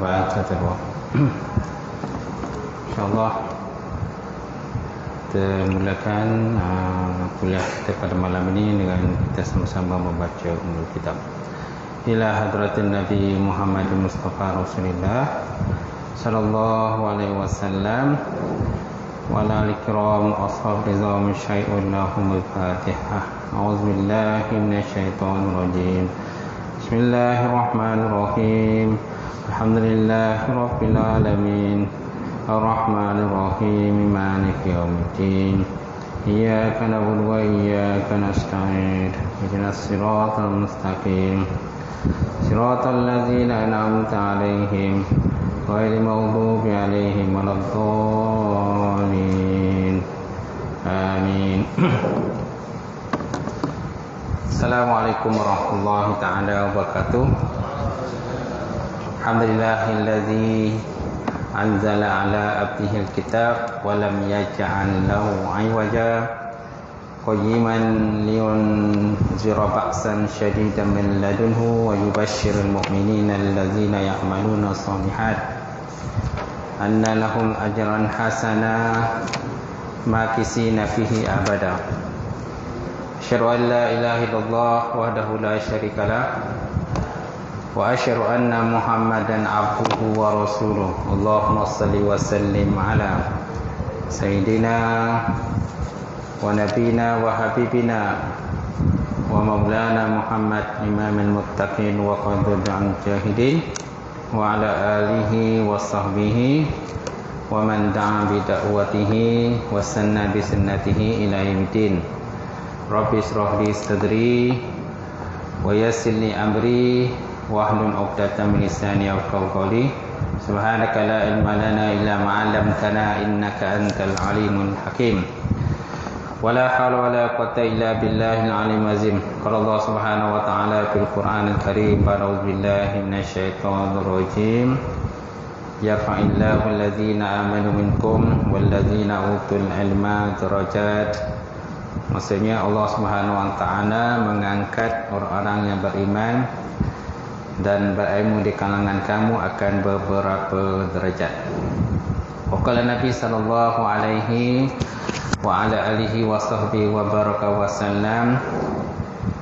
baca terus. InsyaAllah kita mulakan kuliah kita pada malam ini dengan kita sama-sama membaca Ummul Kitab. Ila hadratin Nabi Muhammad Mustafa Rasulullah sallallahu alaihi wasallam wa ala al-kiram ashab rizam syai'ullahumul Fatihah. A'udzubillahi minasyaitonir rajim. Bismillahirrahmanirrahim. Alhamdulillahi rabbil alamin. Ar-Rahmanir Rahim. Maliki yaumiddin. Iyyaka na'budu wa iyyaka nasta'in. Ihdinas siratal mustaqim. Siratal ladzina an'amta 'alaihim ghairil maghdubi 'alaihim waladdallin. Amin. Assalamualaikum warahmatullahi taala wabarakatuh. Alhamdulillahilladzi anzala ala abdihil kitab wa lam yaj'al lahu 'iwaja qayyiman liyunzira ba'san shadidan min ladunhu wa yubashshirul mu'minina alladzina ya'maluna shalihat anna lahum ajran hasana makisina fihi abada. Asyhadu an la ilaha illallah wahdahu la syarikalah wa asyhadu anna Muhammadan abduhu wa rasuluh. Allahumma salli wa sallim ala sayyidina wa nabina wa habibina wa maulana Muhammad imamil muttaqin wa qadudul jahidin wa ala alihi wa sahbihi wa man da'a bi da'watihi wa sanna bi sunnatihi ila yaumiddin. Rabbi shrah li sadri wa yassir li amri wahlul 'uqdatam min lisani yafqahu qawli. Subhanaka la ilma lana illa ma 'allamtana innaka antal alimul hakim. Wala haula wala quwwata illa billahil aliyyil azim. Qala Allah subhanahu wa ta'ala fil Qur'anil karim, a'udzu billahi minasyaitonir rajim. Yarfa'illahu alladhina amanu minkum walladzina utul ilma darajat. Maksudnya Allah Subhanahu wa taala mengangkat orang-orang yang beriman dan berilmu di kalangan kamu akan beberapa derajat. Waqala Nabi sallallahu alaihi wa ala alihi wa sahbihi wa baraka wa sallam,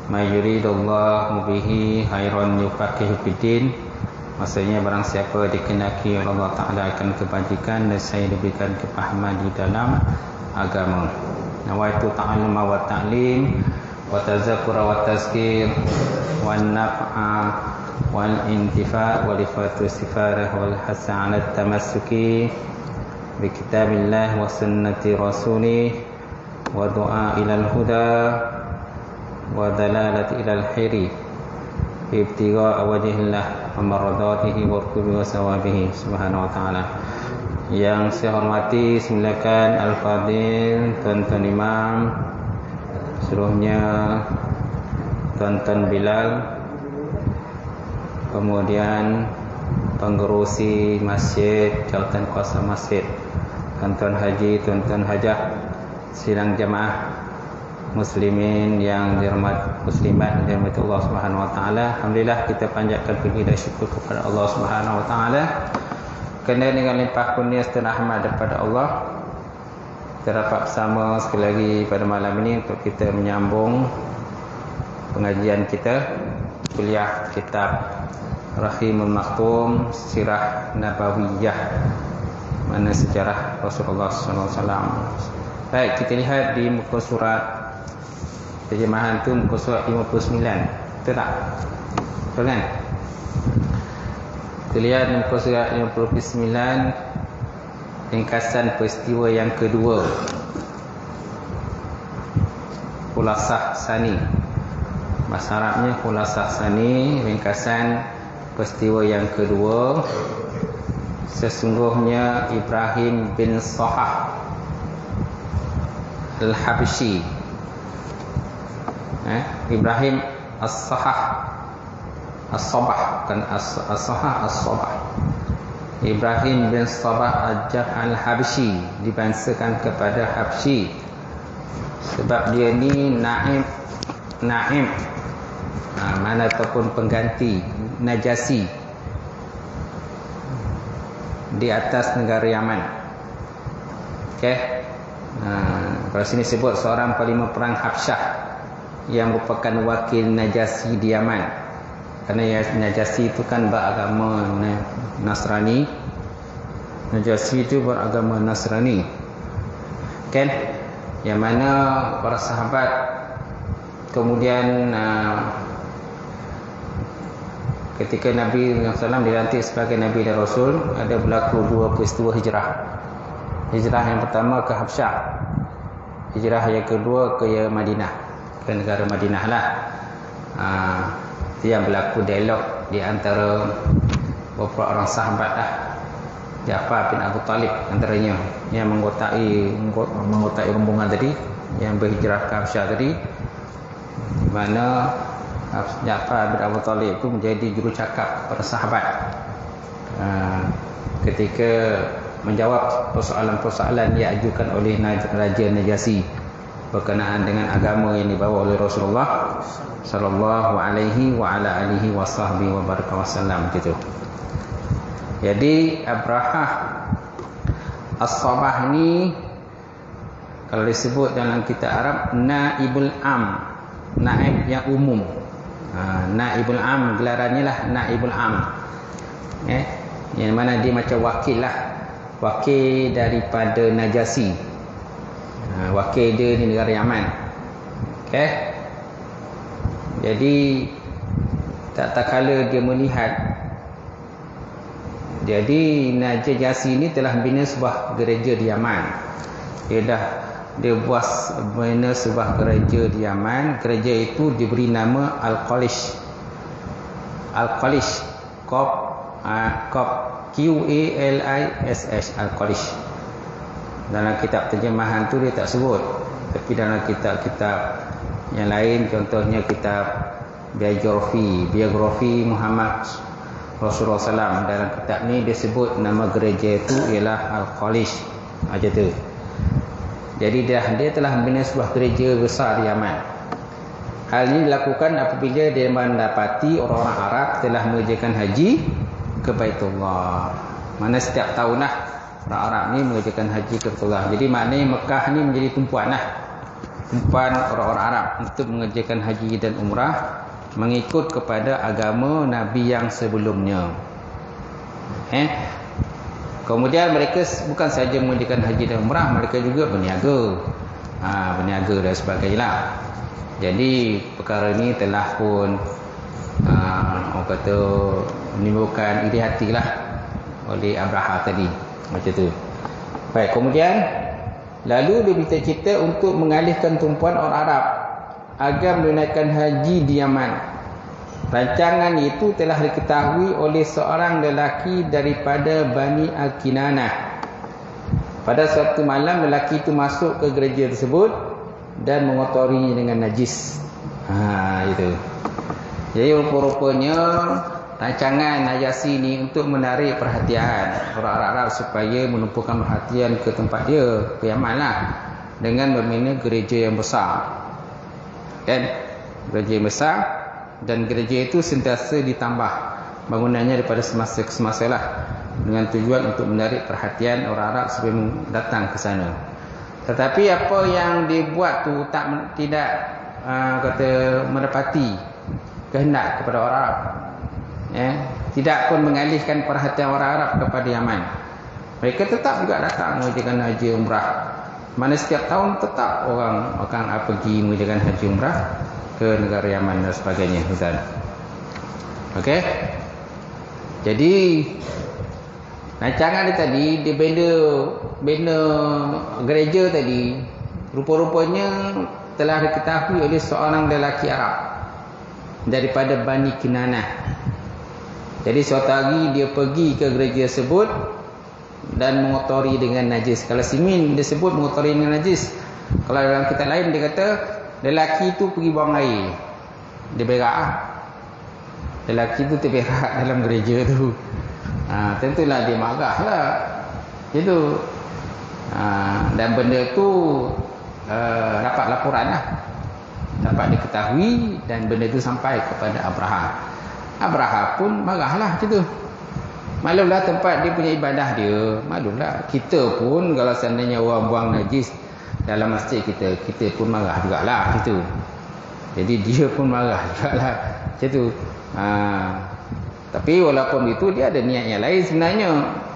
may yuridullahu bihi khairan yufaqihu fiddin. Maksudnya barang siapa dikehendaki oleh Allah Taala akan kebajikan dan saya diberikan kefahaman di dalam agama. Nawaitu ta'alluma wa ta'lim wa tazakkura wa tazkir wa naf'a wal intifa' wa lifatu istifarah wal hasa 'ala tamassuki bi kitabillah wa sunnati rasulih wa du'a ilal huda wa dalalati ilal khairi bi ibtigha' wajhillah wa maradatihi wa rukubi wa sawabihi subhanahu wa ta'ala. Yang saya hormati, silakan Al-Fadil Tuan-Tuan Imam, seluruhnya Tuan-Tuan Bilal, kemudian pengerusi masjid, jawatan kuasa masjid, Tuan-Tuan Haji, Tuan-Tuan Hajah, sidang jamaah muslimin yang dirahmati muslimat yang dirahmati Allah Subhanahu wa taala. Alhamdulillah kita panjatkan puji dan syukur kepada Allah Subhanahu wa taala kerana dengan limpah kurnia dan rahmat daripada Allah kita dapat bersama sekali lagi pada malam ini untuk kita menyambung pengajian kita kuliah kitab Rahimul Maktum Sirah Nabawiyah, mana sejarah Rasulullah SAW. Baik, kita lihat di muka surat terjemahan tu, muka surat 59. Betul tak? Betul kan? Kita lihat di muka surat 59, ringkasan peristiwa yang kedua, Khulasah Sani. Bahasa Arabnya Khulasah Sani, ringkasan peristiwa yang kedua. Sesungguhnya Ibrahim bin Sahah Al-Habsyi, Ibrahim As-Sahah As-Sabah, bukan As-Sahah As-Sabah. Ibrahim bin Sabah Al-Habsyi dibangsakan kepada Habsyi sebab dia ni naib mana ataupun pengganti Najasi. di atas negara Yaman. Okey. Kalau sini sebut seorang panglima perang Habsyah yang merupakan wakil Najasyi di Yaman. Kerana Najasyi itu kan beragama Nasrani. Najasyi itu beragama Nasrani. Kan? Yang mana para sahabat kemudian ketika Nabi SAW dilantik sebagai Nabi dan Rasul, ada berlaku dua peristiwa hijrah. Hijrah yang pertama ke Habsyah, hijrah yang kedua ke Madinah, ke negara Madinah lah. Itu yang berlaku dialog di antara beberapa orang sahabat lah. Ja'far bin Abu Talib antaranya yang menggotai rombongan tadi yang berhijrah ke Habsyah tadi, di mana Ja'far bin Abu Talib itu menjadi jurucakap kepada sahabat ketika menjawab persoalan-persoalan yang diajukan oleh Raja Najasyi berkenaan dengan agama yang dibawa oleh Rasulullah sallallahu alaihi wa ala alihi wasahbihi wa baraka wasallam gitu. Jadi Abrahah As-Sabah ni kalau disebut dalam kitab Arab Naibul Am, naib yang umum. Naibul Am gelarannya lah Naibul Am. Yang mana dia macam wakil lah, wakil daripada Najasyi. Wakil dia di negara Yaman. Okey. Jadi tak kala dia melihat, jadi Najasyi ini telah bina sebuah gereja di Yaman. Dia buat bina sebuah gereja di Yaman. Gereja itu diberi nama Al-Qalish. Al-Qalish, Qalish, Al-Qalish. Dalam kitab terjemahan tu dia tak sebut, tapi dalam kitab-kitab yang lain, contohnya kitab biografi Muhammad Rasulullah SAW, dalam kitab ni dia sebut nama gereja itu ialah Al-Qalish aja tu. Jadi dia telah membina sebuah gereja besar di Yaman. Hal ini dilakukan apabila dia mendapati orang-orang Arab telah mengerjakan haji ke Baitullah. Mana setiap tahun lah orang Arab ni mengerjakan haji ke Baitullah. Jadi maknanya Mekah ni menjadi tumpuan orang-orang Arab untuk mengerjakan haji dan umrah mengikut kepada agama Nabi yang sebelumnya. Kemudian mereka bukan sahaja mengerjakan haji dan umrah, mereka juga berniaga. Berniaga dan sebagainya. Jadi perkara ini telah pun orang kata menimbulkan iri hati lah oleh Abrahah tadi. Macam tu. Baik, kemudian lalu dia bercita-cita untuk mengalihkan tumpuan orang Arab agar menunaikan haji di Yaman. Rancangan itu telah diketahui oleh seorang lelaki daripada Bani Al-Kinanah. Pada suatu malam lelaki itu masuk ke gereja tersebut dan mengotorinya dengan najis. Itu. Jadi rupa-rupanya rancangan Najasyi ini untuk menarik perhatian orang Arab supaya menumpukan perhatian ke tempat dia, ke Yaman lah, dengan membina gereja yang besar. Kan? Gereja yang besar, dan gereja itu sentiasa ditambah bangunannya daripada semasa ke semasa lah, dengan tujuan untuk menarik perhatian orang Arab sebelum datang ke sana. Tetapi apa yang dibuat tu tidak mendapati kehendak kepada orang Arab. Tidak pun mengalihkan perhatian orang Arab kepada Yaman. Mereka tetap juga datang mengerjakan haji umrah. Mana setiap tahun tetap orang akan pergi mengerjakan haji umrah ke negara Yaman dan sebagainya. Okey. Jadi rancangan dia tadi, dia bina gereja tadi, rupa-rupanya telah diketahui oleh seorang lelaki Arab daripada Bani Kinanah. Jadi suatu hari dia pergi ke gereja tersebut dan mengotori dengan najis. Kalau Simin dia sebut mengotori dengan najis. Kalau dalam kitab lain dia kata lelaki itu pergi buang air. Dia berak. Lelaki itu terberak dalam gereja tu. Tentulah dia marah lah. Itu. Dan benda tu dapat laporan lah. Dapat diketahui dan benda itu sampai kepada Abrahah. Abrahah pun marahlah macam tu. Maklumlah tempat dia punya ibadah dia. Maklumlah. Kita pun kalau seandainya orang buang najis dalam masjid kita pun marah jugalah gitu. Jadi dia pun marah jugalah. Macam tu. Tapi walaupun itu dia ada niat yang lain sebenarnya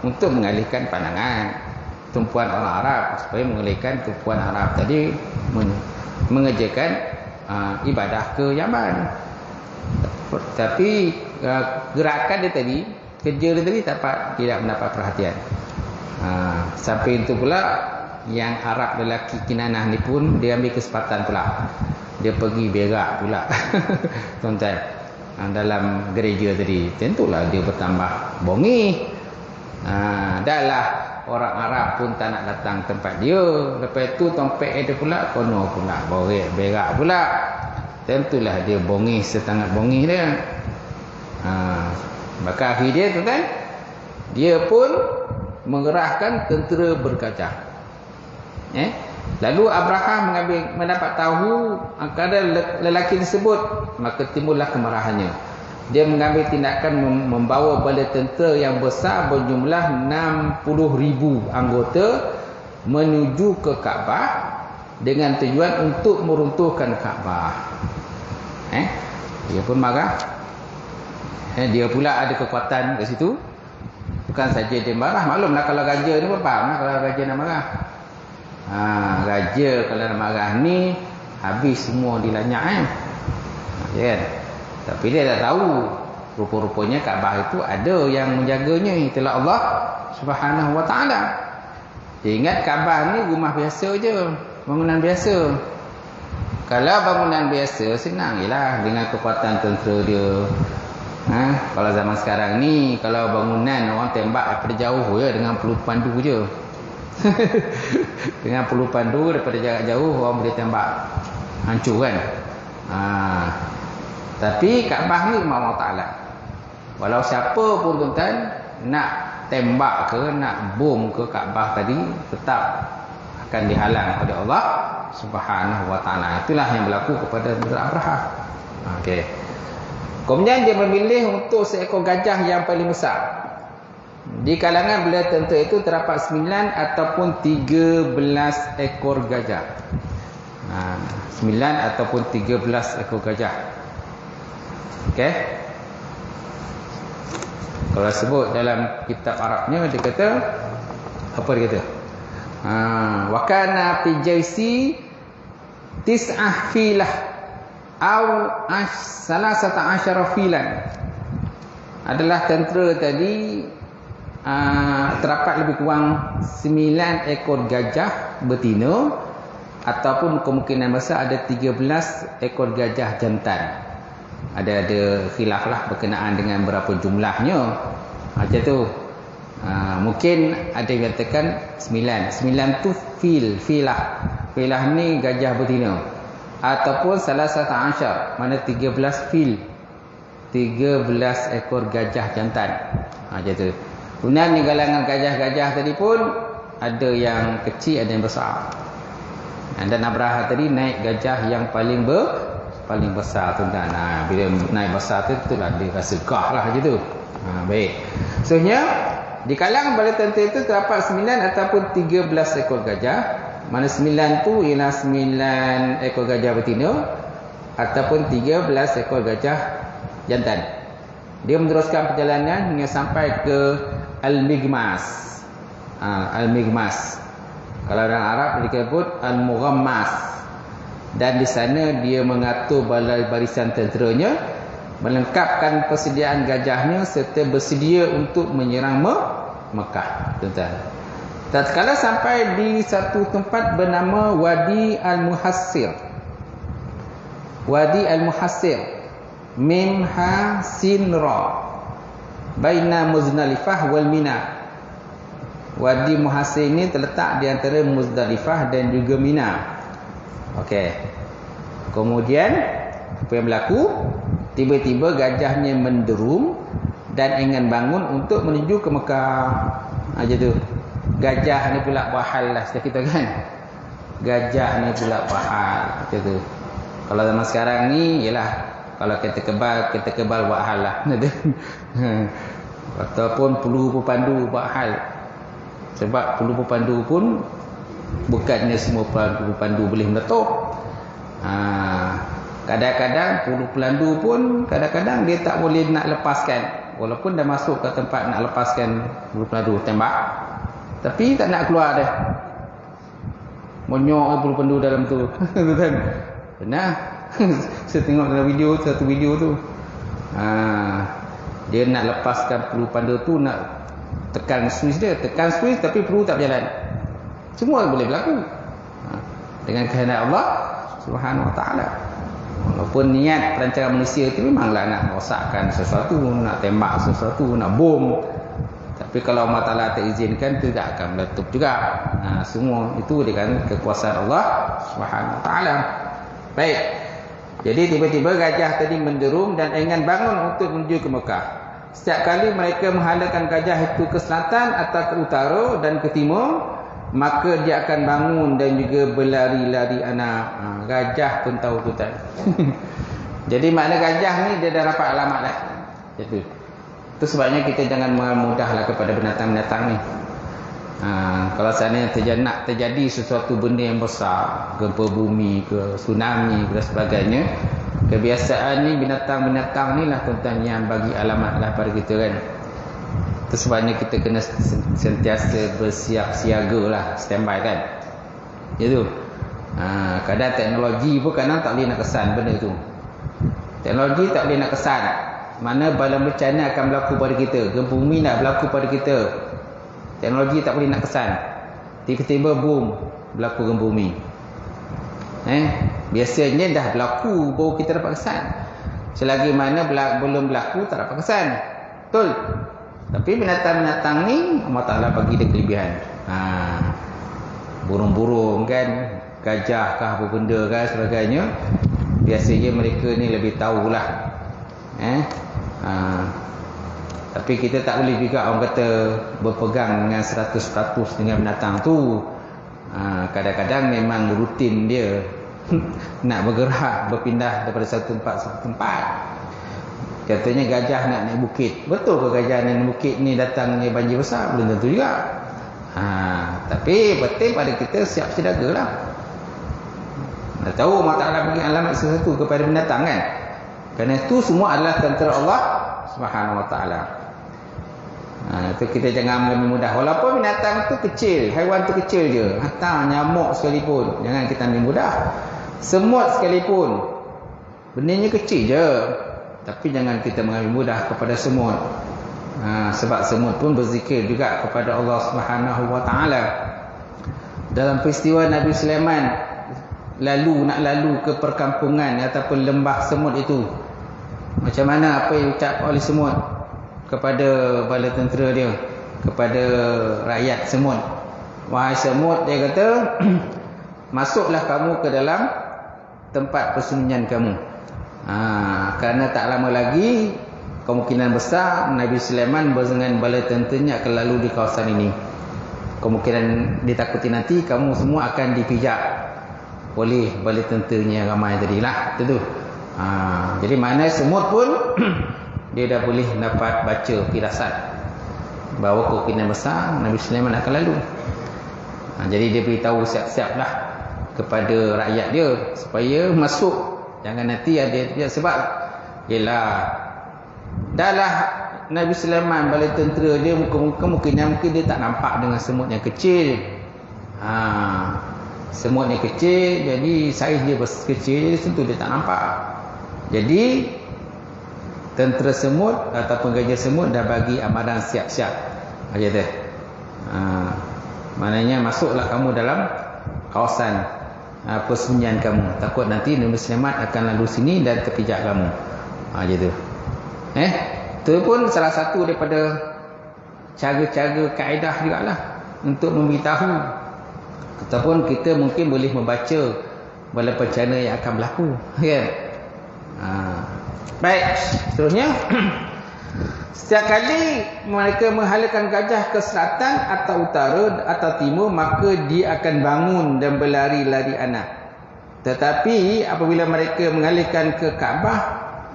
untuk mengalihkan pandangan tumpuan orang Arab, supaya mengalihkan tumpuan Arab tadi mengerjakan ibadah ke Yaman. Tapi gerakan dia tadi, kerja dia tadi tidak mendapat perhatian. Sampai itu pula yang Arab lelaki Kinanah ni pun dia ambil kesempatan pula. Dia pergi berak pula. Tuan-tuan, dalam gereja tadi. Tentulah dia bertambah bongi. Dah lah orang Arab pun tak nak datang tempat dia. Lepas tu tompek dia pula kono pula berak pula. Tentulah dia bongi setengah bongi dia. Maka akhir dia tuan-tuan, dia pun mengerahkan tentera bergajah. Lalu Abraham mendapat tahu keadaan lelaki tersebut, maka timbullah kemarahannya. Dia mengambil tindakan membawa bala tentera yang besar berjumlah 60,000 anggota menuju ke Kaabah dengan tujuan untuk meruntuhkan Kaabah. Dia pun marah. Dia pula ada kekuatan kat situ. Bukan saja dia marah. Maklumlah kalau raja ni pun faham lah kalau raja nak marah. Raja kalau nak marah ni habis semua dilanyak kan. Tapi dia tak tahu rupa-rupanya Kaabah itu ada yang menjaganya, itulah Allah Subhanahu wa taala. Dia ingat Kaabah ni rumah biasa je, bangunan biasa. Kalau bangunan biasa senang jelah dengan kekuatan tentera dia. Kalau zaman sekarang ni kalau bangunan orang tembak daripada jauh je dengan peluru pandu je. Dengan peluru pandu daripada jarak jauh orang boleh tembak, hancur kan. Tapi Kaabah ni rumah Allah Ta'ala. Walau siapa pun tuan-tuan nak tembak ke, nak bom ke Kaabah tadi, tetap akan dihalang oleh Allah Subhanahu wa taala. Itulah yang berlaku kepada Abraham. Okey. Kemudian dia memilih untuk seekor gajah yang paling besar. Di kalangan bela tentera itu terdapat 9 ataupun 13 ekor gajah. 9 ataupun 13 ekor gajah. Okey. Kalau sebut dalam kitab Arabnya dia kata apa dia kata? Wa kana fi jaisi tis'ah filah au salasata asyara filan. Adalah tentera tadi terdapat lebih kurang 9 ekor gajah betina ataupun kemungkinan besar ada 13 ekor gajah jantan. Ada khilaf lah berkenaan dengan berapa jumlahnya. Macam tu. Mungkin ada yang katakan 9 tu filah. Filah ni gajah betina. Ataupun salah satu asyar, mana 13 fil. 13 ekor gajah jantan. Macam tu. Kemudian di kalangan gajah-gajah tadi pun ada yang kecil, ada yang besar. Dan Abraham tadi naik gajah yang paling besar tuan-tuan. Bila naik besar tu itulah dia rasa gah lah macam tu. Baik. Sebenarnya di kalangan bala tentera itu terdapat 9 ataupun 13 ekor gajah. Mana 9 tu ialah 9 ekor gajah betina ataupun 13 ekor gajah jantan. Dia meneruskan perjalanan hingga sampai ke Al-Mighmas. Al-Mighmas. Kalau dalam Arab disebut Al-Mughammas. Dan di sana dia mengatur barisan tenteranya, melengkapkan persediaan gajahnya serta bersedia untuk menyerang Mekah. Tuan-tuan. Tatkala sampai di satu tempat bernama Wadi Al-Muhassir. Wadi Al-Muhassir. Mim ha sin ra. Baina Muzdalifah wal Mina. Wadi Muhassir ini terletak di antara Muzdalifah dan juga Mina. Okey. Kemudian apa yang berlaku? Tiba-tiba gajahnya menderum dan ingin bangun untuk menuju ke Mekah. Aja tu. Gajah ni pula bahal lah kita kan. Gajah ni pula bahal macam tu. Kalau zaman sekarang ni ialah kalau kita kebal bahal lah. Ataupun perlu pepandu buat hal. Sebab perlu pepandu pun bukannya semua pepandu boleh meletup. Kadang-kadang perlu pelandu pun kadang-kadang dia tak boleh nak lepaskan. Walaupun dah masuk ke tempat nak lepaskan perlu pelandu tembak, tapi tak nak keluar dah. Monyok perlu pelandu dalam tu. Benar. Saya tengok dalam video, satu video tu. Dia nak lepaskan peluru panda tu, nak tekan switch dia, tekan switch tapi peluru tak berjalan. Semua boleh berlaku dengan kehendak Allah Subhanahu Wa Taala. Walaupun niat perancangan manusia itu memanglah nak merosakkan sesuatu, nak tembak sesuatu, nak bom, tapi kalau Allah Taala tak izinkan, tidak akan meletup juga. Semua itu dengan kekuasaan Allah Subhanahu Wa Taala. Baik. Jadi tiba-tiba gajah tadi menderum dan ingin bangun untuk menuju ke Mekah. Setiap kali mereka menghalalkan gajah itu ke selatan atau ke utara dan ke timur, maka dia akan bangun dan juga berlari-lari anak. Gajah pun tahu tuan. Jadi makna gajah ni dia dah dapat alamat lah. Itu sebabnya kita jangan mudahlah kepada binatang-binatang ni. Kalau seandainya terjadi sesuatu benda yang besar, gempa bumi ke tsunami ke dan sebagainya, kebiasaan ni binatang-binatang ni lah tuan-tuan yang bagi alamat lah pada kita kan. Itu sebabnya kita kena sentiasa bersiap siaga lah, standby kan. Itu kadang teknologi pun kadang tak boleh nak kesan benda tu. Teknologi tak boleh nak kesan mana bala bencana akan berlaku pada kita, gempa bumi nak berlaku pada kita. Teknologi tak boleh nak kesan. Tiba-tiba boom, berlaku gempa bumi. Biasanya dah berlaku baru kita dapat kesan. Selagi mana belum berlaku tak dapat kesan. Betul. Tapi binatang-binatang ni Allah Ta'ala bagi dia kelebihan. Burung-burung kan, gajah kah apa benda kan sebagainya, biasanya mereka ni lebih tahulah. Tapi kita tak boleh juga orang kata berpegang dengan 100% dengan binatang tu. Kadang-kadang memang rutin dia nak bergerak, berpindah daripada satu tempat ke satu tempat. Contohnya gajah nak naik bukit. Betul ke gajah naik bukit ni datangnya banjir besar? Belum tentu juga. Tapi penting pada kita siap siaga lah. Dah tahu Allah Ta'ala bagi alamat sesuatu kepada binatang kan. Kerana itu semua adalah tentera Allah Subhanahu Wa Ta'ala. Itu kita jangan ambil mudah. Walaupun binatang tu kecil, haiwan tu kecil je, hatta nyamuk sekalipun, jangan kita ambil mudah. Semut sekalipun, benarnya kecil je, tapi jangan kita mengambil mudah kepada semut. Sebab semut pun berzikir juga kepada Allah Subhanahu Wa Ta'ala. Dalam peristiwa Nabi Sulaiman nak lalu ke perkampungan ataupun lembah semut itu, macam mana apa yang ucap oleh semut kepada bala tentera dia, kepada rakyat semut? Wahai semut, dia kata, masuklah kamu ke dalam tempat persembunyian kamu. Kerana tak lama lagi kemungkinan besar Nabi Sulaiman dengan bala tenteranya akan lalu di kawasan ini. Kemungkinan ditakuti nanti kamu semua akan dipijak oleh bala tenteranya ramai tadilah. Itu. Jadi mana semut pun dia dah boleh dapat baca firasat bahawa kemungkinan besar Nabi Sulaiman akan lalu. Jadi dia beritahu siap-siaplah kepada rakyat dia supaya masuk. Jangan nanti ada sebab ialah dahlah Nabi Sulaiman bala tentera dia mungkin dia tak nampak dengan semut yang kecil. Semut yang kecil, jadi saiz dia kecil, jadi tentu dia tak nampak. Jadi tentera semut ataupun gajah semut dah bagi amaran siap-siap. Kata. Maknanya masuklah kamu dalam kawasan persembunyian kamu. Takut nanti Nabi Sulaiman akan lalu sini dan terpijak kamu. Gitu. Itu pun salah satu daripada cara-cara kaedah jugalah untuk memberitahu. Ataupun kita mungkin boleh membaca bala bencana yang akan berlaku. Kan? Baik, seterusnya. Setiap kali mereka menghalalkan gajah ke selatan atau utara atau timur, maka dia akan bangun dan berlari-lari anak. Tetapi apabila mereka mengalihkan ke Kaabah,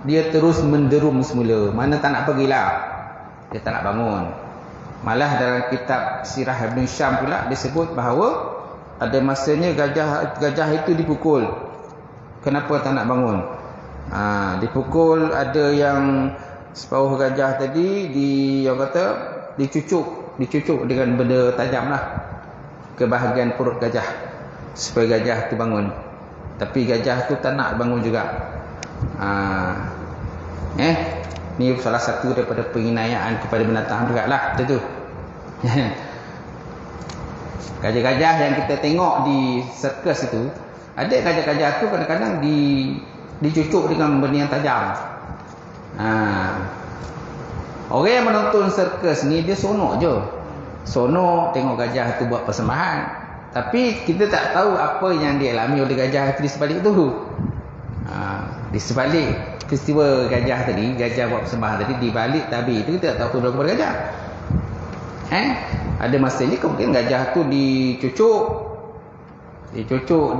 dia terus menderum semula. Mana tak nak pergilah. dia tak nak bangun. Malah dalam kitab Sirah Ibn Syam pula disebut bahawa ada masanya gajah itu dipukul. Kenapa tak nak bangun? Dipukul, ada yang separuh gajah tadi yang kata dicucuk dengan benda tajam lah ke bahagian perut gajah supaya gajah tu bangun. Tapi gajah tu tak nak bangun juga. Ni salah satu daripada penginayaan kepada binatang juga lah tu. Gajah-gajah yang kita tengok di sirkus itu, ada gajah-gajah tu kadang-kadang dicucuk dengan benda yang tajam. Orang yang menonton sirkus ni dia sonok je. Sonok tengok gajah tu buat persembahan. Tapi kita tak tahu apa yang dialami oleh gajah tu di sebalik tu. Di sebalik peristiwa gajah tadi, gajah buat persembahan tadi, di balik tabir itu kita tak tahu apa berlaku pada gajah. Ada masanya kemudian gajah tu dicucuk,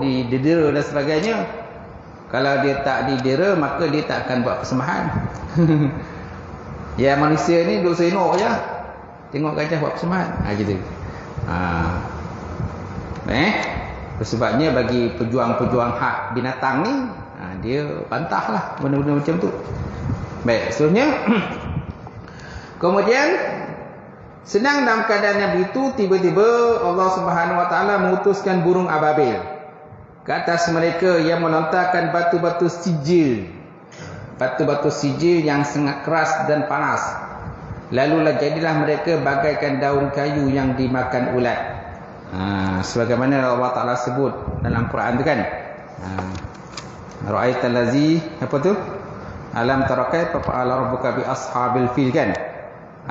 didera dan sebagainya. Kalau dia tak didera, maka dia tak akan buat persembahan. Ya, manusia ni duduk senok je tengok gajah buat persembahan. Gitu. Sebabnya bagi pejuang-pejuang hak binatang ni, dia bantahlah benda-benda macam tu. Baik, seterusnya. Kemudian sedang dalam keadaan yang begitu, tiba-tiba Allah Subhanahu Wa Taala mengutuskan burung ababil ke atas mereka yang melontarkan batu-batu sijil. Batu-batu sijil yang sangat keras dan panas. Lalulah jadilah mereka bagaikan daun kayu yang dimakan ulat. Sebagaimana Allah Ta'ala sebut dalam Quran tu kan. Ra'aital ladzi apa tu? Alam tara kaifa fa'ala rabbuka bi ashabil fil kan?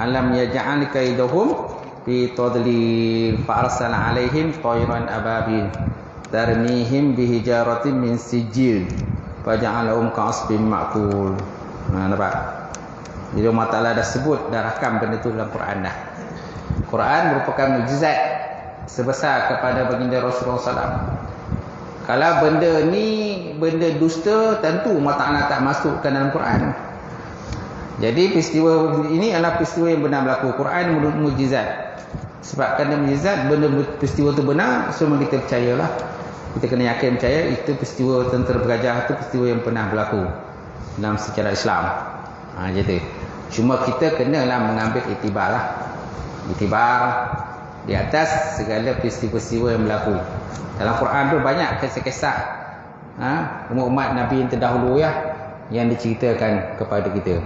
Alam yaj'al kaidahum fi tadlil fa arsala alaihim tayran ababil tarmihim bihijaratin min sijil faja'alahum ka'asbin ma'kul. Nampak? Jadi Allah Ta'ala dah sebut, dah rakam benda tu dalam Quran dah. Quran merupakan mukjizat sebesar kepada baginda Rasulullah SAW. Kalau benda ni benda dusta, tentu Allah Ta'ala tak masukkan dalam Quran. Jadi peristiwa ini adalah peristiwa yang benar berlaku. Quran mukjizat. Sebab kerana mukjizat, benda peristiwa itu benar, semua kita percayalah. Kita kena yakin percaya itu peristiwa tentera bergajah itu peristiwa yang pernah berlaku dalam sejarah Islam. Jadi cuma kita kenalah mengambil iktibar lah. Iktibar di atas segala peristiwa-peristiwa yang berlaku. Dalam Quran tu banyak kisah-kisah umat Nabi yang terdahulu yang diceritakan kepada kita.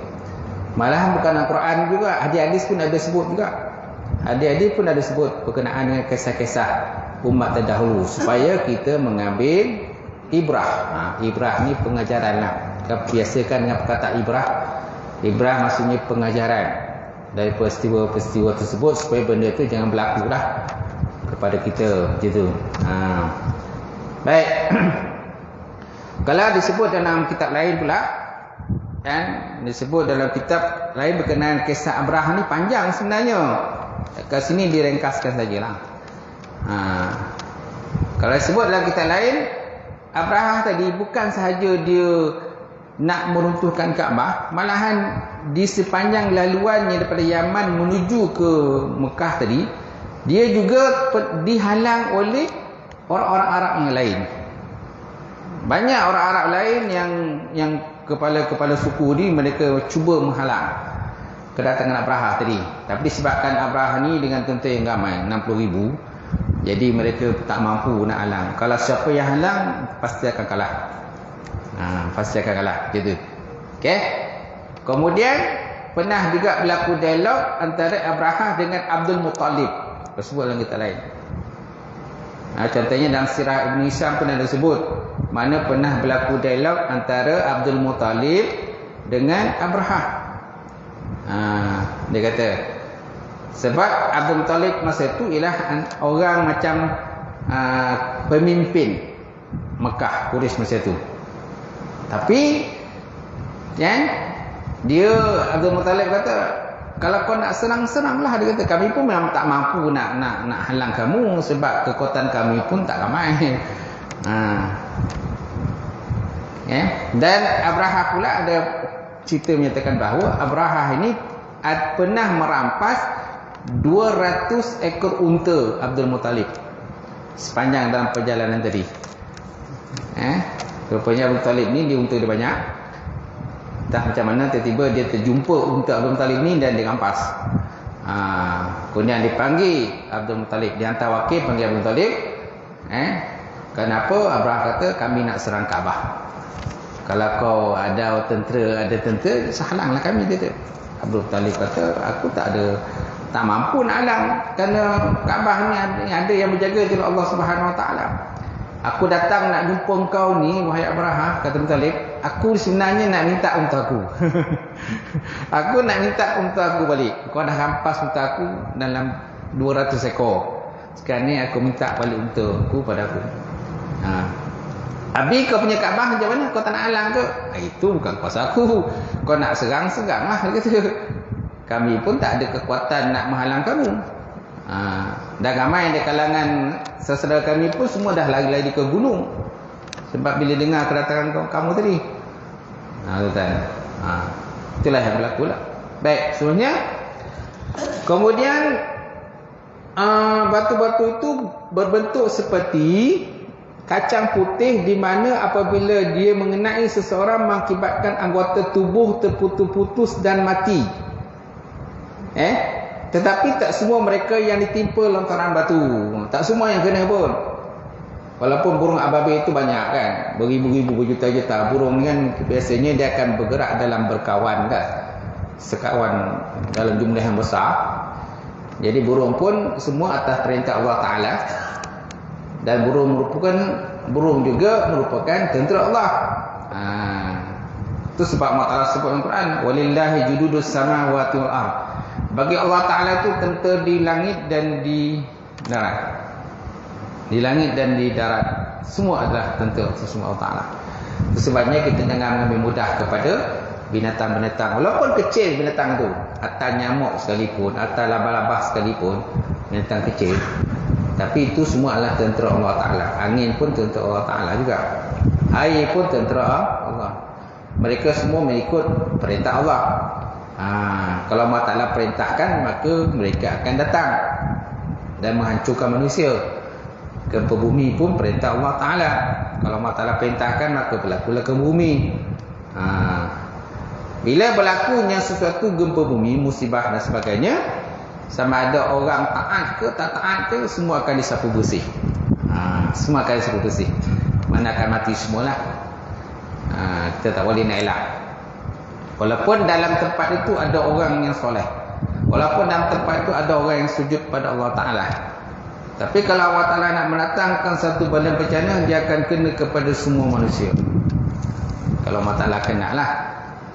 Malahan bukan dalam Quran juga, hadis-hadis pun ada sebut juga. Hadis-hadis pun ada sebut berkenaan dengan kisah-kisah umat terdahulu supaya kita mengambil ibrah. Ibrah ni pengajaran lah. Kita biasakan dengan perkataan ibrah. Ibrah maksudnya pengajaran dari peristiwa-peristiwa tersebut supaya benda tu jangan berlaku lah kepada kita macam tu. Baik. Kalau disebut dalam kitab lain pula, kan, disebut dalam kitab lain berkenaan kisah Abrah ni panjang sebenarnya. Kat sini direngkaskan sajalah. Kalau disebut dalam kitab lain, Abrah tadi bukan sahaja dia nak meruntuhkan Kaabah, malahan di sepanjang laluannya daripada Yaman menuju ke Mekah tadi, dia juga dihalang oleh orang-orang Arab yang lain. Banyak orang Arab lain yang kepala-kepala suku ni, mereka cuba menghalang kedatangan Abrahah tadi. Tapi disebabkan Abrahah ni dengan tentera yang ramai 60,000, jadi mereka tak mampu nak halang. Kalau siapa yang halang, pasti akan kalah. Pasti akan kalah gitu. Okey. Kemudian pernah juga berlaku dialog antara Abrahah dengan Abdul Muttalib. Tersebut dalam kitab lain. Contohnya dalam Sirah Ibn Syam pun ada sebut mana pernah berlaku dialog antara Abdul Muttalib dengan Abrahah. Dia kata sebab Abdul Muttalib masa itu ialah orang macam pemimpin Mekah, Quraisy masa itu. Tapi dia Abdul Muttalib kata, kalau kau nak serang-seranglah. Dia kata kami pun memang tak mampu nak halang kamu sebab kekuatan kami pun tak ramai. Dan Abrahah pula ada cerita menyatakan bahawa Abrahah ini pernah merampas 200 ekor unta Abdul Muttalib sepanjang dalam perjalanan tadi. Rupanya Abdul Muttalib ni dia unta dia banyak. Entah macam mana tiba-tiba dia terjumpa unta Abdul Muttalib ni dan dia rampas. Kemudian dipanggil Abdul Muttalib, dia hantar wakil panggil Abdul Muttalib. Kenapa? Abraham kata kami nak serang Kaabah. Kalau kau ada tentera, halanglah kami, dia kata. Abdul Muttalib kata aku tak mampu nak halang, kerana Kaabah ni ada yang berjaga oleh Allah Subhanahu Wa Taala. Aku datang nak jumpa kau ni wahai Abraham, kata Muttalib, aku sebenarnya nak minta unta aku. Aku nak minta unta aku balik. Kau dah rampas unta aku dalam 200 ekor. Sekarang ni aku minta balik unta aku pada aku. Habis kau punya Kaabah macam mana? Kau tak nak halang ke? Itu bukan kuasa aku. Kau nak serang lah, dia kata. Kami pun tak ada kekuatan nak menghalang kamu. Dan ramai di kalangan saudara kami pun semua dah lari-lari ke gunung sebab bila dengar kedatangan kamu tadi. Itulah yang berlaku lah. Baik, sebenarnya kemudian batu-batu itu berbentuk seperti kacang putih, di mana apabila dia mengenai seseorang mengakibatkan anggota tubuh terputus-putus dan mati. Tetapi tak semua mereka yang ditimpa lontaran batu. Tak semua yang kena pun. Walaupun burung ababil itu banyak kan, beribu-ribu, berjuta-juta burung kan, biasanya dia akan bergerak dalam berkawan kan, sekawan dalam jumlah yang besar. Jadi burung pun semua atas perintah Allah Ta'ala. Dan burung juga merupakan tentera Allah. Itu sebab Allah Ta'ala sebut dalam Quran, walillahi jududus samawati wal ardh. Bagi Allah Ta'ala itu tentera di langit dan di darat. Di langit dan di darat, semua adalah tentera semua Allah Ta'ala. Itu sebabnya kita jangan mengambil mudah kepada binatang-binatang, walaupun kecil binatang itu, atau nyamuk sekalipun, atau laba-laba sekalipun, binatang kecil, tapi itu semua adalah tentera Allah Ta'ala. Angin pun tentera Allah Ta'ala juga, air pun tentera Allah. Mereka semua mengikut perintah Allah. Kalau Allah Ta'ala perintahkan, maka mereka akan datang dan menghancurkan manusia. Gempa bumi pun perintah Allah Ta'ala. Kalau Allah Ta'ala perintahkan, maka berlakulah gempa bumi. Bila berlakunya sesuatu gempa bumi, musibah dan sebagainya, sama ada orang taat ke tak taat ke, semua akan disapu bersih. Semua akan disapu bersih. Mana akan mati semualah. Kita tak boleh nak elak. Walaupun dalam tempat itu ada orang yang soleh, walaupun dalam tempat itu ada orang yang sujud pada Allah Ta'ala, tapi kalau Allah Ta'ala nak mendatangkan satu bala bencana, dia akan kena kepada semua manusia. Kalau Allah Ta'ala kena lah.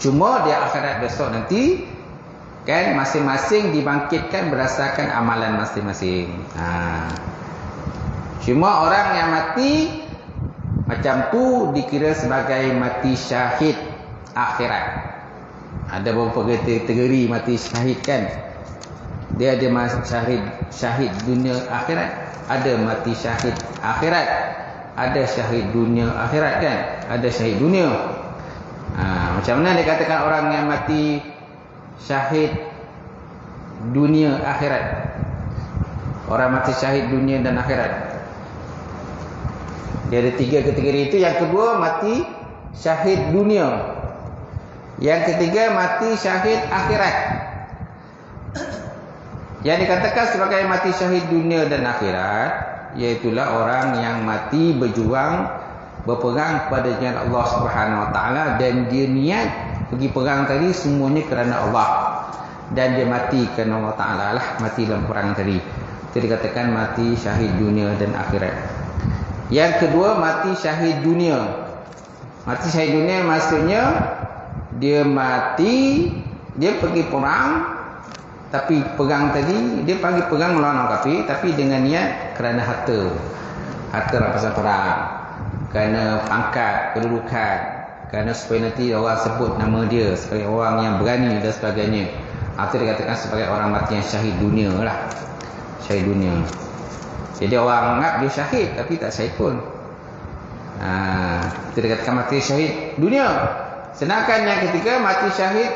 Cuma di akhirat besok nanti kan, masing-masing dibangkitkan berdasarkan amalan masing-masing. Cuma orang yang mati macam tu dikira sebagai mati syahid akhirat. Ada beberapa kategori mati syahid kan. Dia ada syahid dunia akhirat, ada mati syahid akhirat, ada syahid dunia akhirat kan, ada syahid dunia. Macam mana dikatakan orang yang mati syahid dunia akhirat? Orang mati syahid dunia dan akhirat, dia ada 3 kategori itu. Yang kedua mati syahid dunia, yang ketiga mati syahid akhirat. Yang dikatakan sebagai mati syahid dunia dan akhirat, iaitulah orang yang mati berjuang, berperang kepada jalan Allah Subhanahu Wa Taala, dan dia niat pergi perang tadi semuanya kerana Allah, dan dia mati kerana Allah Ta'ala lah, mati dalam perang tadi. Itu dikatakan mati syahid dunia dan akhirat. Yang kedua mati syahid dunia. Mati syahid dunia maksudnya dia mati, dia pergi perang, tapi perang tadi dia pergi perang melawan orang kafir, tapi dengan niat kerana harta rampasan perang, kerana pangkat, kedudukan, kerana supaya nanti orang sebut nama dia sebagai orang yang berani dan sebagainya. Itu dikatakan sebagai orang mati yang syahid dunia lah. Syahid dunia. Jadi orang anggap dia syahid, tapi tak syahid pun. Itu dikatakan mati syahid dunia. Sedangkan yang ketiga mati syahid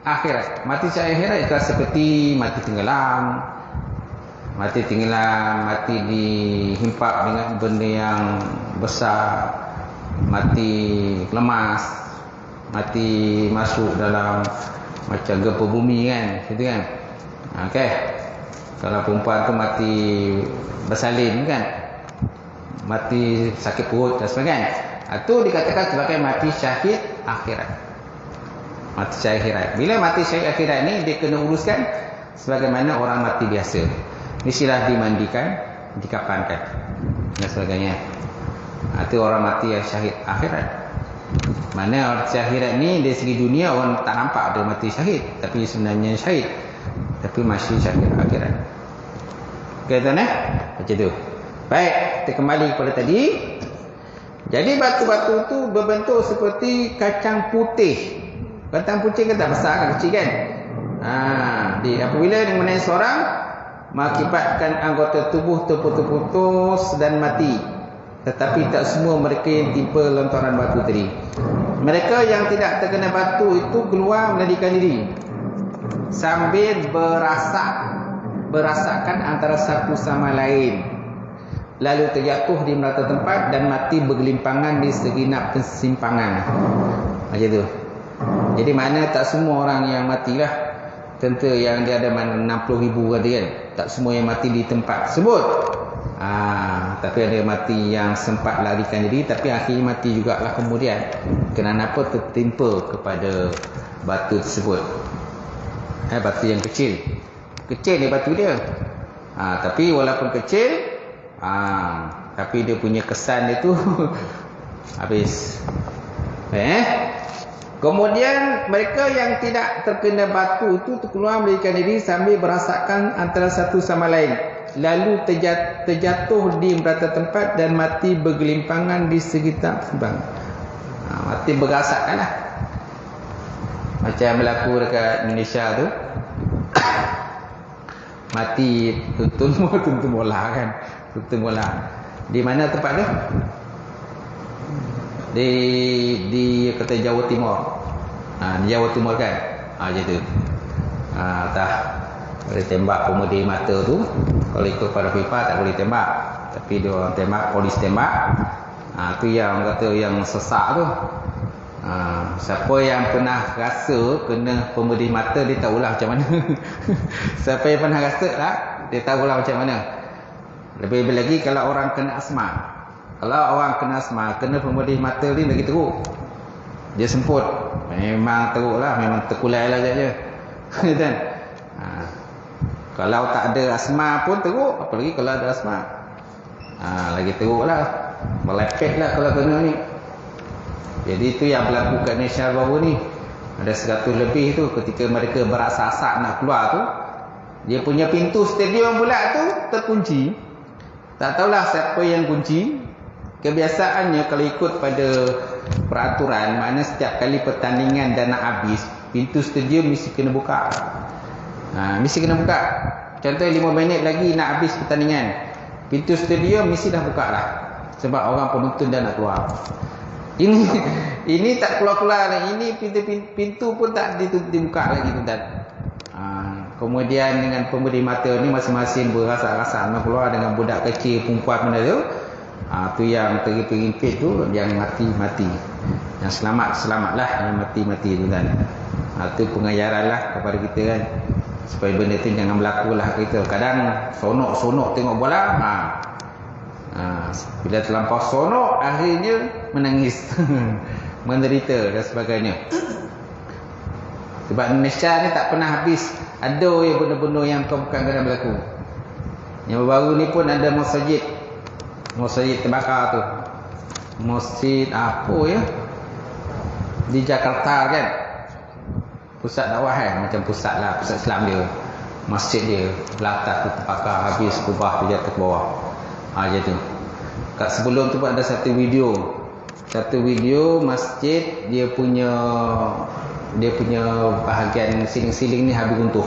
akhirat. Mati syahid akhirat itu seperti mati tenggelam. Mati dihimpak dengan benda yang besar, mati lemas, mati masuk dalam macam gempa bumi kan, gitu kan. Okey. Kalau perempuan tu mati bersalin kan, mati sakit perut dan sebagainya. Itu dikatakan sebagai mati syahid akhirat. Mati syahid akhirat. Bila mati syahid akhirat ni dia kena uruskan sebagaimana orang mati biasa. Mestilah dimandikan, dikafankan dan sebagainya. Itu orang mati yang syahid akhirat. Mana orang syahid ni dari segi dunia orang tak nampak dia mati syahid, tapi sebenarnya syahid, tapi masih syahid akhirat. Okey tuan macam tu. Baik, kita kembali kepada tadi. Jadi batu-batu tu berbentuk seperti kacang putih. Kacang putih kan tak besar kan, kecil kan. Apabila dia mengenai seorang, mengakibatkan anggota tubuh terputus-putus dan mati. Tetapi tak semua mereka yang timpa lontaran batu tadi. Mereka yang tidak terkena batu itu keluar melarikan diri sambil berasakan antara satu sama lain, lalu terjatuh di merata tempat dan mati bergelimpangan di segenap persimpangan. Macam tu. Jadi mana tak semua orang yang matilah. Tentu yang dia ada 60,000 tadi kan, tak semua yang mati di tempat tersebut. Tapi ada mati yang sempat larikan diri, tapi akhirnya mati jugalah kemudian. Kerana apa? Tertimpa kepada batu tersebut. Batu yang kecil. Kecil ni batu dia. Tapi walaupun kecil, tapi dia punya kesan dia tu habis. Kemudian mereka yang tidak terkena batu itu keluar melarikan diri sambil berasakan antara satu sama lain, lalu terjatuh di merata tempat dan mati bergelimpangan di sekitar sebang. Mati berasakan lah. Macam berlaku dekat Indonesia tu. Mati tuntun bola kan. Tuntun bola. Di mana tempat tu? Di kata Jawa Timur. Di Jawa Timur kan. Macam tu. Boleh tembak pemudi mata tu. Kalau ikut pada FIFA tak boleh tembak. Tapi dia orang tembak, polis tembak. Tu yang kata yang sesak tu. Siapa yang pernah rasa kena pemudi mata, dia tahulah macam mana. Siapa yang pernah rasa lah, dia tahulah macam mana. Lebih lagi kalau orang kena asma. Kalau orang kena asma, kena pemudi mata ni lagi teruk. Dia semput. Memang teruk lah, memang terkulai lah je. Kan? Kalau tak ada asma pun teruk, apalagi kalau ada asma. Lagi teruk lah. Melepet lah kalau kena ni. Jadi itu yang berlaku kat Malaysia baru ni. Ada 100 lebih tu, ketika mereka berasak-asak nak keluar tu, dia punya pintu stadium pula tu terkunci. Tak tahulah siapa yang kunci. Kebiasaannya kalau ikut pada peraturan, makna setiap kali pertandingan dah nak habis, pintu stadium mesti kena buka. Mesti kena buka. Contoh 5 minit lagi nak habis pertandingan, pintu stadium mesti dah buka lah. Sebab orang penonton dah nak keluar. Ini tak keluar-keluar lagi. Ini pintu pun tak dibuka lagi tuan. Kemudian dengan pemberi mata ni masing-masing berasa-rasa nak keluar dengan budak kecil, perempuan benda tu. Tu yang terhimpit tu, yang mati-mati. Yang selamat-selamatlah, yang mati-mati tu kan. Tu pengajaran lah kepada kita kan. Supaya benda tu jangan berlaku lah kita. Kadang sonok-sonok tengok bola. Bila terlampau sonok, akhirnya menangis. Menderita dan sebagainya. Sebab Malaysia ni tak pernah habis. Ada yang benda-benda yang bukan kena berlaku. Yang baru ni pun ada masjid terbakar tu. Masjid apa ya? Di Jakarta kan. Pusat dakwah kan, macam pusat lah, pusat Islam dia. Masjid dia belah atas tu terbakar habis, kubah tu jatuh ke bawah. Macam tu. Kat sebelum tu pun ada satu video masjid dia punya bahagian siling-siling ni habis runtuh.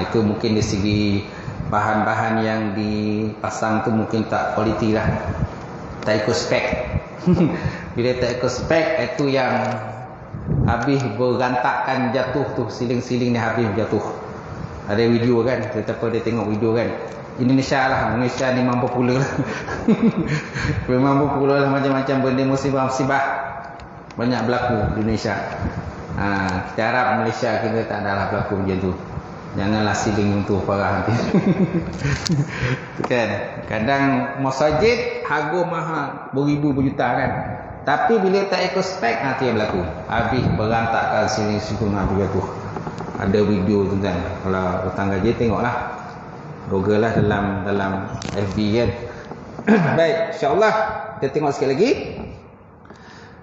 Itu mungkin dari segi bahan-bahan yang dipasang tu mungkin tak kualiti lah, tak ikut spek. Bila tak ikut spek, itu yang habis berantakan jatuh tu, siling-siling ni habis jatuh. Ada video kan, tetapi dia tengok video kan. Indonesia ni memang popular lah. Memang popular lah, macam-macam benda musibah-musibah banyak berlaku di Indonesia. Kita harap Malaysia kita tak ada lah berlaku macam tu. Janganlah siling tu parah nanti. Kan? Kadang masjid harga mahal, beribu berjuta kan. Tapi bila tak ikut spek, nanti yang berlaku. Habis berantakan siling-siling habis jatuh. Ada video tu kan. Kalau hutang gaji tengoklah. Google lah dalam FB kan. Baik, insya-Allah kita tengok sekali lagi.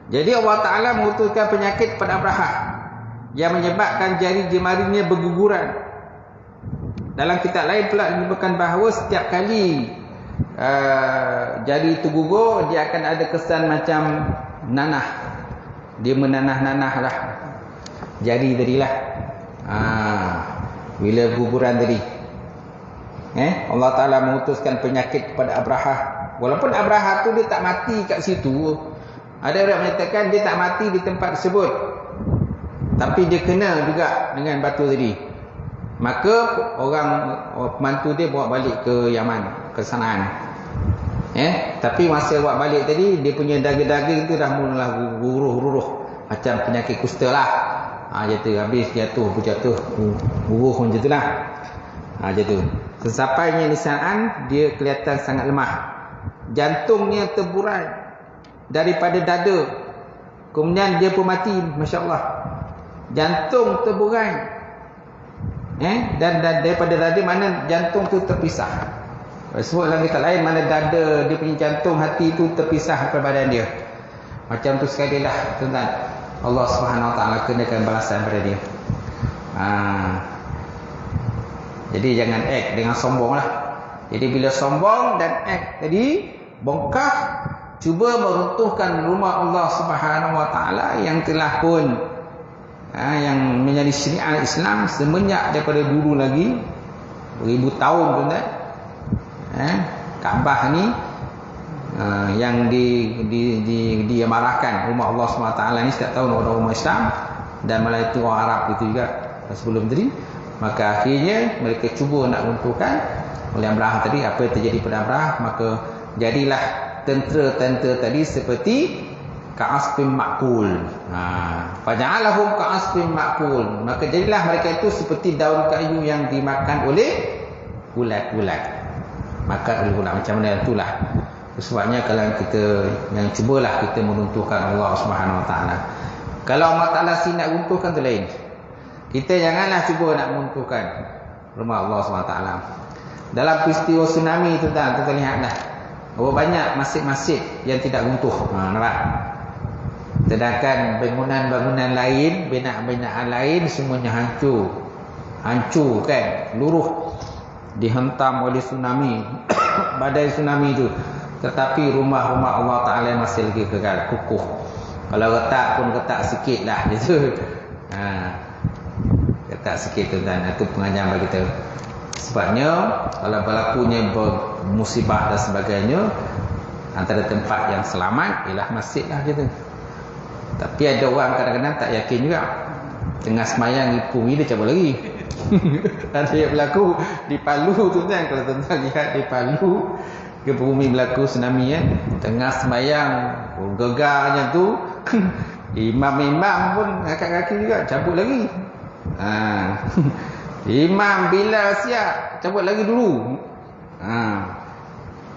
Jadi Allah Ta'ala mengutuskan penyakit pada Abraha yang menyebabkan jari jemarinya berguguran. Dalam kitab lain pula menyebutkan bahawa setiap kali jari itu gugur, dia akan ada kesan macam nanah. Dia menanah-nanah lah jari tadi lah. Bila guguran tadi, Allah Ta'ala mengutuskan penyakit kepada Abraha. Walaupun Abraha tu dia tak mati kat situ. Ada orang menyatakan dia tak mati di tempat tersebut, tapi dia kena juga dengan batu tadi. Maka orang pembantu dia bawa balik ke Yaman, ke Sanaan. Tapi masa bawa balik tadi, dia punya daging-daging tu dah mulalah guruh-guruh macam penyakit kusta lah. Jatuh, habis jatuh, guruh macam tu lah. Jatuh. Sesampainya di Sanaan, dia kelihatan sangat lemah. Jantungnya terburai daripada dada. Kemudian dia pun mati, masya-Allah. Jantung terburai. Dan daripada dada mana jantung tu terpisah. Sebut dalam kitab lain mana dada dia punya jantung, hati tu terpisah daripada badan dia. Macam tu sekali lah tuan-tuan. Allah Subhanahu Wa Taala kenakan balasan pada dia. Jadi jangan act dengan sombong lah. Jadi bila sombong dan act tadi, bongkah, cuba meruntuhkan rumah Allah Subhanahu Wa Taala yang telah pun yang menjadi syariat Islam semenjak daripada dulu lagi, beribu tahun tuan-tuan. Kaabah ni yang diamarahkan rumah Allah Subhanahu Wa Taala ni setiap tahun oleh umat Islam dan Melayu orang Arab itu juga sebelum tadi. Maka akhirnya mereka cuba nak runtuhkan oleh Abraha tadi. Apa yang terjadi pada Abraha, maka jadilah tentera-tentera tadi seperti ka'asfin ma'kul. Faja'alahum ka'asfin ma'kul. Maka jadilah mereka itu seperti daun kayu yang dimakan oleh ulat-ulat. Makan oleh ulat, macam mana itulah. Sebabnya kalau kita yang cubalah kita meruntuhkan Allah Subhanahu Wa Taala. Kalau Allah Taala si nak runtuhkan tu lain. Kita janganlah cuba nak meruntuhkan rumah Allah Subhanahu Wa Taala. Dalam peristiwa tsunami tu kita lihatlah berapa banyak masjid-masjid yang tidak runtuh. Nampak? Sedangkan bangunan-bangunan lain, binaan-binaan lain semuanya hancur. Hancur kan, luruh, dihentam oleh tsunami, badai tsunami itu. Tetapi rumah-rumah Allah Ta'ala masih lagi kekal, kukuh. Kalau retak pun retak sikit lah gitu. Retak sikit tu dan itu pengajaran bagi kita. Sebabnya kalau berlakunya musibah dan sebagainya, antara tempat yang selamat ialah masjid lah gitu. Tapi ada orang kadang-kadang tak yakin juga. Tengah semayang ipung dia cabut lagi. Ada yang berlaku di Palu tu kan. Kalau tuan-tuan lihat di Palu, gempa bumi berlaku tsunami kan. Tengah semayang gegarnya tu, imam-imam pun angkat kaki juga cabut lagi. Imam bila siap cabut lagi dulu.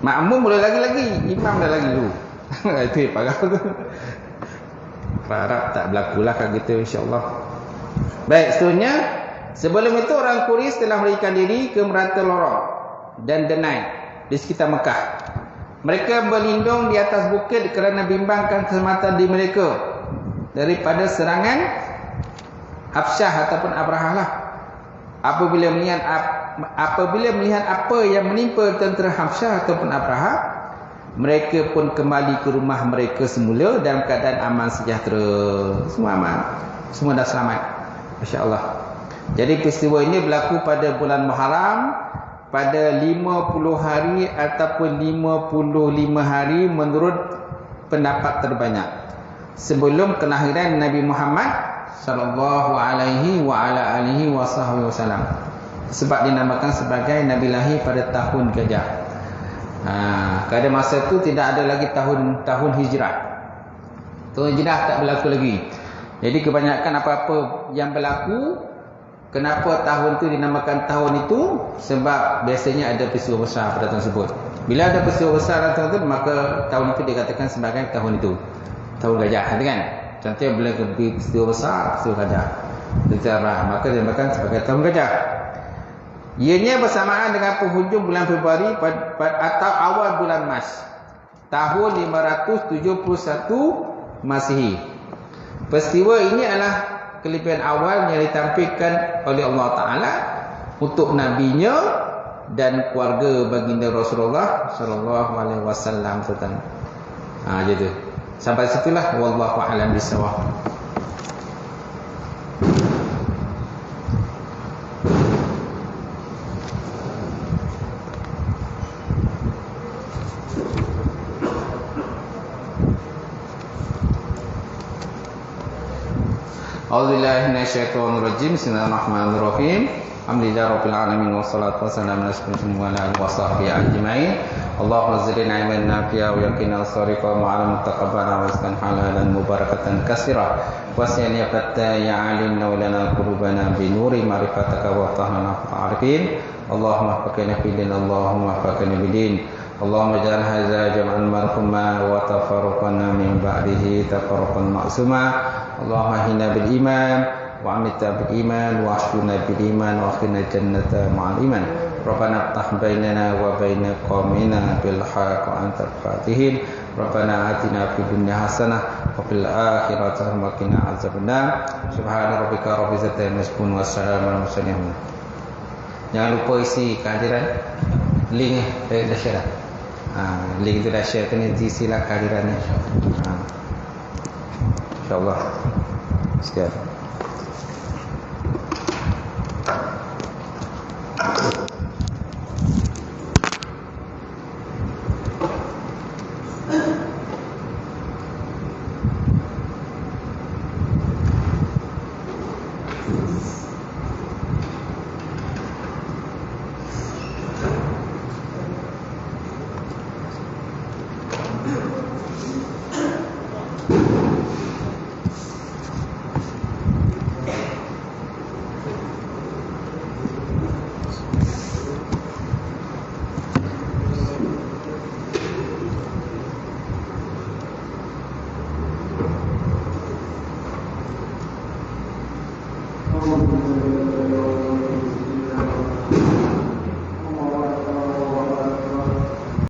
Makmum boleh lagi, imam dah lagi dulu. Itu yang parah tu. Harap tak berlakulah kalau gitu, insya-Allah. Baik, seterusnya, sebelum itu orang Quraisy telah melarikan diri ke merantau lorong dan Denai di sekitar Mekah. Mereka berlindung di atas bukit kerana bimbangkan keselamatan diri mereka daripada serangan Habsyah ataupun Abraha lah. Apabila melihat apa yang menimpa tentera Habsyah ataupun Abraha, mereka pun kembali ke rumah mereka semula dalam keadaan aman sejahtera. Semua aman, semua dah selamat, masya-Allah. Jadi peristiwa ini berlaku pada bulan Muharram, pada 50 hari ataupun 55 hari menurut pendapat terbanyak sebelum kelahiran Nabi Muhammad sallallahu alaihi wa ala alihi wasallam. Sebab dinamakan sebagai Nabi lahir pada tahun Gajah. Pada masa itu tidak ada lagi tahun hijrah. Tahun hijrah tak berlaku lagi. Jadi kebanyakan apa-apa yang berlaku, kenapa tahun itu dinamakan tahun itu? Sebab biasanya ada peristiwa besar pada tahun tersebut. Bila ada peristiwa besar pada tahun itu, maka tahun itu dikatakan sebagai tahun itu, tahun Gajah, kan? Contohnya bila peristiwa besar, peristiwa Gajah, maka dinamakan sebagai tahun Gajah. Ianya bersamaan dengan penghujung bulan Februari atau awal bulan Mac tahun 571 Masihi. Peristiwa ini adalah kelebihan awal yang ditampilkan oleh Allah Ta'ala untuk Nabi-Nya dan keluarga baginda Rasulullah sallallahu alaihi wasallam. Gitu. Sampai situlah, wallahu a'lam bishawab. A'udzubillahi minasyaitonirrajim. Bismillahirrahmanirrahim. Alhamdulillahirabbil alamin wassalatu wassalamu ala asyrofil anbiya'i wa sahbihi ajma'in. Allahumma zidna ilman nafi'a wa yaqina as-sariqa ma'al mutaqabbala wa rizqan halalan mubarakatan katsira. Wasiyani fatta ya alimna wa lana qulubana bi nuri ma'rifataka wa tahana fa'arifin. Allahumma faqina fi din, Allahumma faqina bi din. Allahumma ja'al hadza jam'an marhuma wa tafarraqana min ba'dihi tafarraqan ma'suma. Allahumma hina bil iman wa amita bil iman wa ahduna bil iman wa akhina jannata ma'al iman. Rabbana ftah bainana wa baina qaumina bil haqq wa antal fatihin. Rabbana atina fid dunya hasanah wa fil akhirati hasanah wa qina azabannar. Subhana rabbika rabbil izzati amma yasifun wa salamun alal mursalin. Jangan lupa isi kehadiran link dah share. Link itu dah share, kena isilah kehadirannya. InsyaAllah. Sekian.